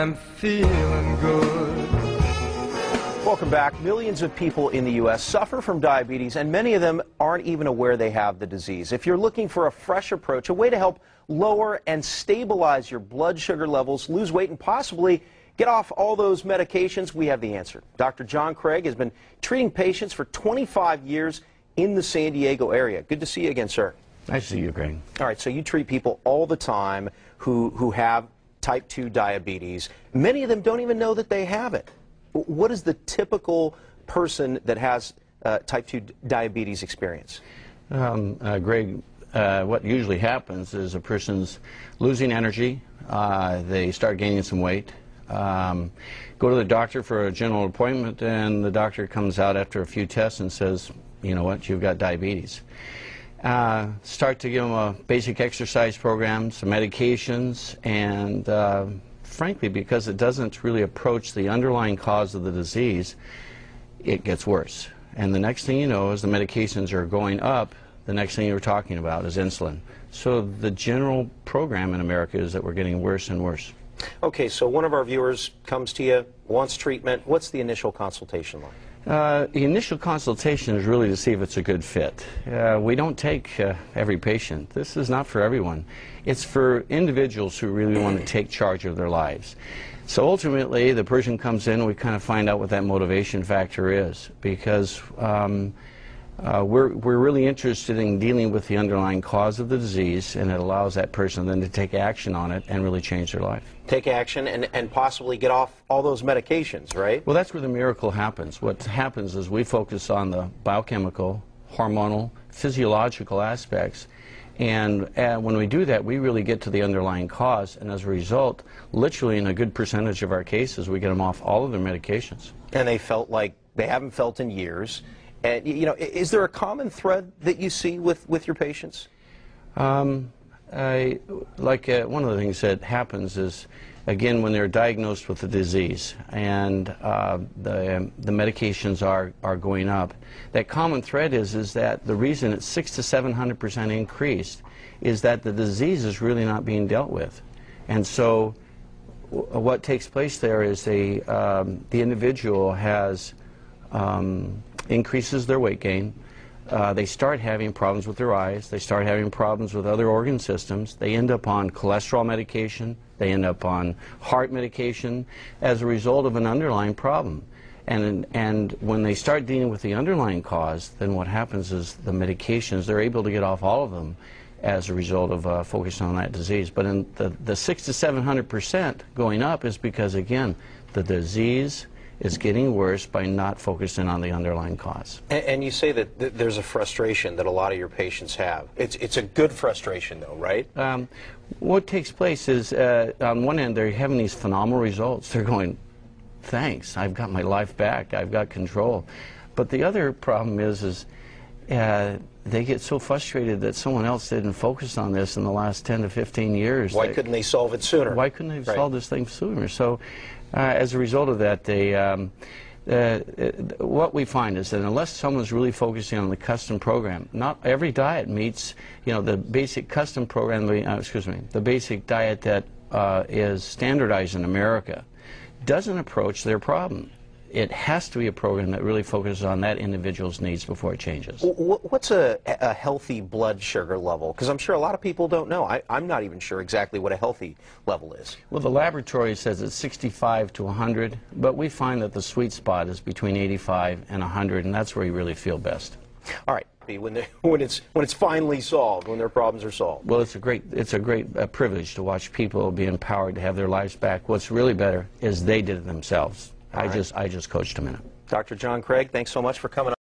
I'm feeling good. Welcome back. Millions of people in the U.S. suffer from diabetes, and many of them aren't even aware they have the disease. If you're looking for a fresh approach, a way to help lower and stabilize your blood sugar levels, lose weight, and possibly get off all those medications, we have the answer. Dr. John Craig has been treating patients for 25 years in the San Diego area. Good to see you again, sir. Nice to see you, Greg. All right, so you treat people all the time who have type 2 diabetes. Many of them don't even know that they have it. What is the typical person that has type 2 diabetes experience? Greg, what usually happens is a person's losing energy, they start gaining some weight, go to the doctor for a general appointment, and the doctor comes out after a few tests and says, you know what, you've got diabetes. Start to give them a basic exercise program, some medications, and frankly, because it doesn't really approach the underlying cause of the disease, it gets worse. And the next thing you know, as the medications are going up, the next thing you're talking about is insulin. So the general program in America is that we're getting worse and worse. Okay, so one of our viewers comes to you, wants treatment. What's the initial consultation like? The initial consultation is really to see if it's a good fit. We don't take every patient. This is not for everyone. It's for individuals who really want to take charge of their lives. So ultimately, the person comes in and we kind of find out what that motivation factor is, because we're really interested in dealing with the underlying cause of the disease, and it allows that person then to take action on it and really change their life. Take action and possibly get off all those medications, right? Well, that's where the miracle happens. What happens is we focus on the biochemical, hormonal, physiological aspects, and when we do that, we really get to the underlying cause, and as a result, literally in a good percentage of our cases, we get them off all of their medications. And they felt like they haven't felt in years. And, you know, is there a common thread that you see with your patients? One of the things that happens is, again, when they're diagnosed with the disease and the medications are going up, that common thread is that the reason it's 600 to 700% increased is that the disease is really not being dealt with. And so what takes place there is the individual has increases their weight gain. They start having problems with their eyes. They start having problems with other organ systems. They end up on cholesterol medication. They end up on heart medication as a result of an underlying problem. And when they start dealing with the underlying cause, then what happens is the medications, they're able to get off all of them as a result of focusing on that disease. But in the 600 to 700% going up is because, again, the disease is getting worse by not focusing on the underlying cause. And you say that there's a frustration that a lot of your patients have. It's a good frustration, though, right? What takes place is, on one end, they're having these phenomenal results. They're going, thanks, I've got my life back, I've got control. But the other problem is they get so frustrated that someone else didn't focus on this in the last 10 to 15 years. Why couldn't they solve it sooner? Why couldn't they solve this thing sooner? So as a result of that, what we find is that unless someone's really focusing on the custom program, not every diet meets, you know, the basic custom program, the basic diet that is standardized in America doesn't approach their problem. It has to be a program that really focuses on that individual's needs before it changes. What's a healthy blood sugar level? Because I'm sure a lot of people don't know. I'm not even sure exactly what a healthy level is. Well, the laboratory says it's 65 to 100, but we find that the sweet spot is between 85 and 100, and that's where you really feel best. All right. When it's finally solved, when their problems are solved. Well, it's a great privilege to watch people be empowered to have their lives back. What's really better is they did it themselves. I just coached them in it. Dr. John Craig, thanks so much for coming on.